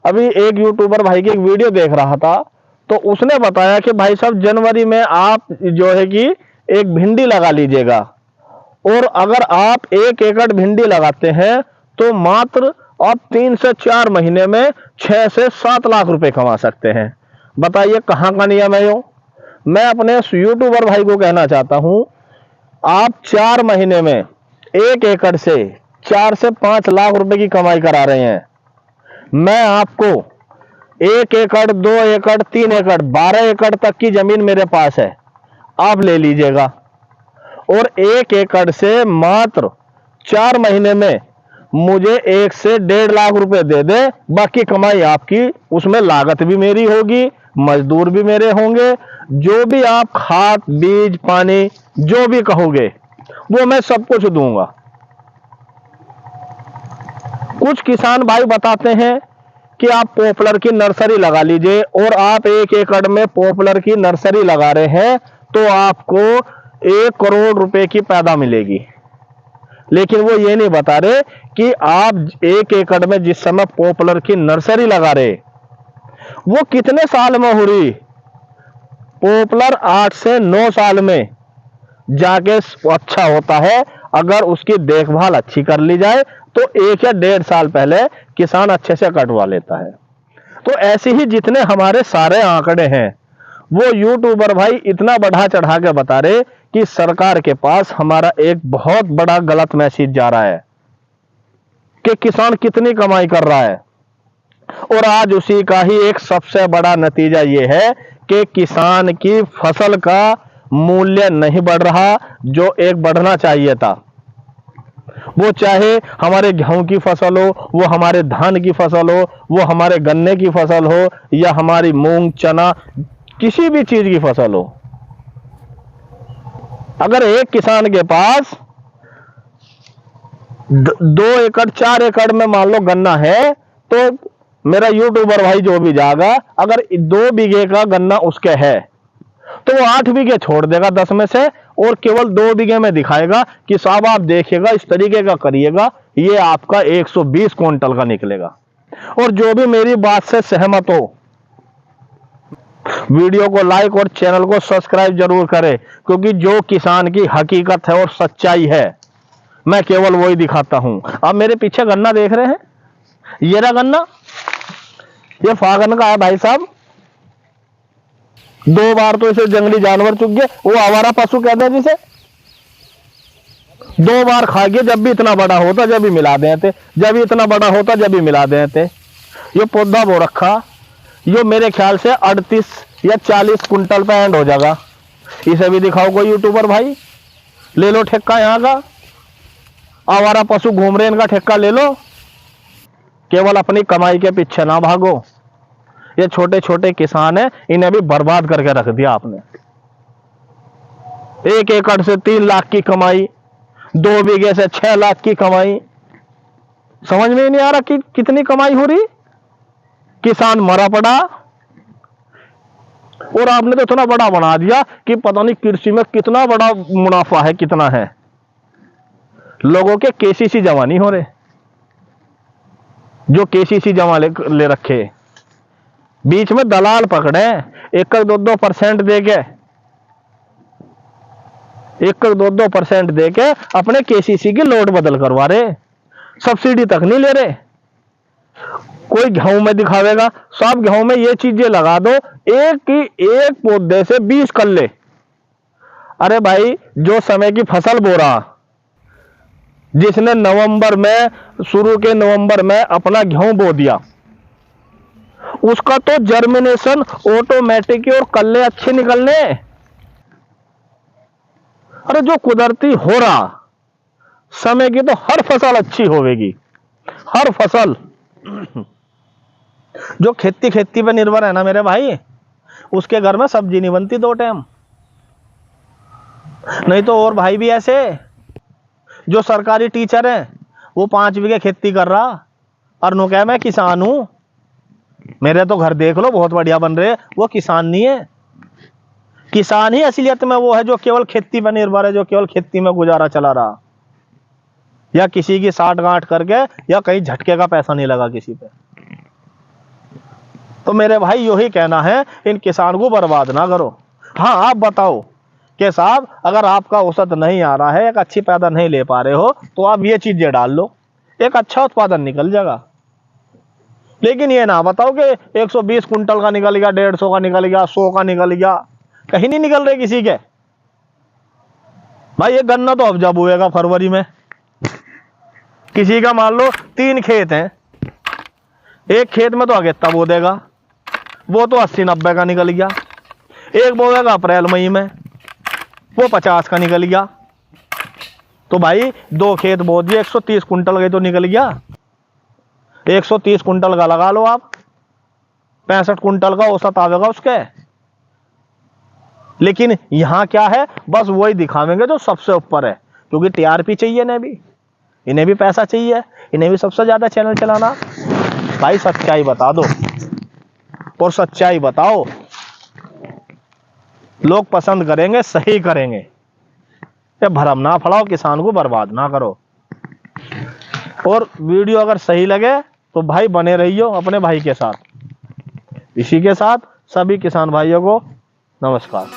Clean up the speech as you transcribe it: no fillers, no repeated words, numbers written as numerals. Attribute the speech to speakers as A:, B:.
A: अभी एक यूट्यूबर भाई की एक वीडियो देख रहा था, तो उसने बताया कि भाई साहब जनवरी में आप जो है कि एक भिंडी लगा लीजिएगा, और अगर आप 1 एकड़ भिंडी लगाते हैं तो मात्र आप 3 से 4 महीने में 6 से 7 लाख रुपए कमा सकते हैं। बताइए कहाँ का नियम है यो। मैं अपने यूट्यूबर भाई को कहना चाहता हूं, आप 4 महीने में 1 एकड़ से 4 से 5 लाख रुपए की कमाई करा रहे हैं। मैं आपको 1 एकड़, 2 एकड़, 3 एकड़, 12 एकड़ तक की जमीन मेरे पास है, आप ले लीजिएगा, और 1 एकड़ से मात्र 4 महीने में मुझे 1 से 1.5 लाख रुपए दे दे, बाकी कमाई आपकी, उसमें लागत भी मेरी होगी, मजदूर भी मेरे होंगे, जो भी आप खाद बीज पानी जो भी कहोगे वो मैं सब कुछ दूंगा। कुछ किसान भाई बताते हैं कि आप पॉपुलर की नर्सरी लगा लीजिए, और आप 1 एकड़ में पॉपुलर की नर्सरी लगा रहे हैं तो आपको 1 करोड़ रुपए की पैदा मिलेगी। लेकिन वो ये नहीं बता रहे कि आप 1 एकड़ में जिस समय पॉपुलर की नर्सरी लगा रहे वो कितने साल में हो रही। पॉपुलर 8 से 9 साल में जाके अच्छा होता है, अगर उसकी देखभाल अच्छी कर ली जाए तो 1 या 1.5 साल पहले किसान अच्छे से कटवा लेता है। तो ऐसे ही जितने हमारे सारे आंकड़े हैं वो यूट्यूबर भाई इतना बढ़ा चढ़ा के बता रहे कि सरकार के पास हमारा एक बहुत बड़ा गलत मैसेज जा रहा है कि किसान कितनी कमाई कर रहा है, और आज उसी का ही एक सबसे बड़ा नतीजा ये है कि किसान की फसल का मूल्य नहीं बढ़ रहा जो एक बढ़ना चाहिए था। वो चाहे हमारे गेहूं की फसल हो, वो हमारे धान की फसल हो, वो हमारे गन्ने की फसल हो, या हमारी मूंग चना किसी भी चीज की फसल हो। अगर एक किसान के पास 2 एकड़ 4 एकड़ में मान लो गन्ना है, तो मेरा यूट्यूबर भाई जो भी जाएगा, अगर 2 बीघे का गन्ना उसके है तो वो 8 बीघे छोड़ देगा 10 में से, और केवल 2 बीघे में दिखाएगा कि साहब आप देखिएगा इस तरीके का करिएगा, ये आपका 120 क्विंटल का निकलेगा। और जो भी मेरी बात से सहमत हो वीडियो को लाइक और चैनल को सब्सक्राइब जरूर करें, क्योंकि जो किसान की हकीकत है और सच्चाई है मैं केवल वही दिखाता हूं। आप मेरे पीछे गन्ना देख रहे हैं, ये रहा गन्ना, ये फागन का है भाई साहब। 2 बार तो इसे जंगली जानवर चुग गए, वो आवारा पशु कहते हैं जिसे, 2 बार खा गए, जब भी इतना बड़ा होता जब भी मिला देते, जब भी इतना बड़ा होता जब भी मिला देते। ये पौधा बो रखा, ये मेरे ख्याल से 38 या 40 कुंटल पे एंड हो जाएगा। इसे भी दिखाओ कोई यूट्यूबर भाई, ले लो ठेका यहाँ का, आवारा पशु घूम रहे इनका ठेका ले लो, केवल अपनी कमाई के पीछे ना भागो। ये छोटे छोटे किसान हैं, इन्हें भी बर्बाद करके रख दिया आपने। 1 एकड़ से 3 लाख की कमाई, 2 बीघे से 6 लाख की कमाई, समझ में ही नहीं आ रहा कि कितनी कमाई हो रही। किसान मरा पड़ा, और आपने तो इतना बड़ा बना दिया कि पता नहीं कृषि में कितना बड़ा मुनाफा है, कितना है। लोगों के केसीसी जमा नहीं हो रहे, जो केसीसी जमा ले रखे, बीच में दलाल पकड़े 1-2% देके, 1-2% देके अपने केसीसी की लोड बदल करवा रहे, सब्सिडी तक नहीं ले रहे। कोई गेहूं में दिखावेगा, सब गेहूं में ये चीजें लगा दो, एक पौधे से 20 कल्ले। अरे भाई, जो समय की फसल बो रहा, जिसने नवंबर में, शुरू के नवंबर में अपना गेहूं बो दिया, उसका तो जर्मिनेशन ऑटोमेटिक और कल्ले अच्छे निकलने। अरे जो कुदरती हो रहा, समय की तो हर फसल अच्छी होगी, हर फसल। जो खेती पे निर्भर है ना मेरे भाई, उसके घर में सब्जी नहीं बनती 2 टाइम। नहीं तो और भाई भी ऐसे जो सरकारी टीचर है, वो 5 बीघे खेती कर रहा और नो कह मैं किसान हूं, मेरे तो घर देख लो बहुत बढ़िया बन रहे, वो किसान नहीं है। किसान ही असलियत में वो है जो केवल खेती पर निर्भर है, जो केवल खेती में गुजारा चला रहा, या किसी की साठ गांठ करके, या कहीं झटके का पैसा नहीं लगा किसी पे। तो मेरे भाई यही कहना है, इन किसान को बर्बाद ना करो। हाँ, आप बताओ कि साहब अगर आपका औसत नहीं आ रहा है, एक अच्छी पैदा नहीं ले पा रहे हो, तो आप ये चीजें डाल लो, एक अच्छा उत्पादन निकल जाएगा। लेकिन ये ना बताओ कि 120 कुंटल का निकल गया, 150 का निकल गया, 100 का निकल गया, कहीं नहीं निकल रहे किसी के। भाई ये गन्ना तो अब जब हुएगा फरवरी में, किसी का मान लो 3 खेत हैं, एक खेत में तो अगेता बो देगा, वो तो 80-90 का निकल गया। एक बोएगा अप्रैल मई में, वो 50 का निकल गया। तो भाई 2 खेत बो दिए, 130 कुंटल का तो निकल गया। 130 कुंटल का लगा लो आप, 65 कुंटल का औसत आवेगा उसके। लेकिन यहां क्या है, बस वही दिखावेंगे जो सबसे ऊपर है, क्योंकि टीआरपी चाहिए इन्हें भी पैसा चाहिए, इन्हें भी सबसे ज्यादा चैनल चलाना। भाई सच्चाई बता दो और सच्चाई बताओ, लोग पसंद करेंगे, सही करेंगे। ये भरम ना फड़ाओ, किसान को बर्बाद ना करो। और वीडियो अगर सही लगे तो भाई बने रहियो अपने भाई के साथ। इसी के साथ सभी किसान भाइयों को नमस्कार।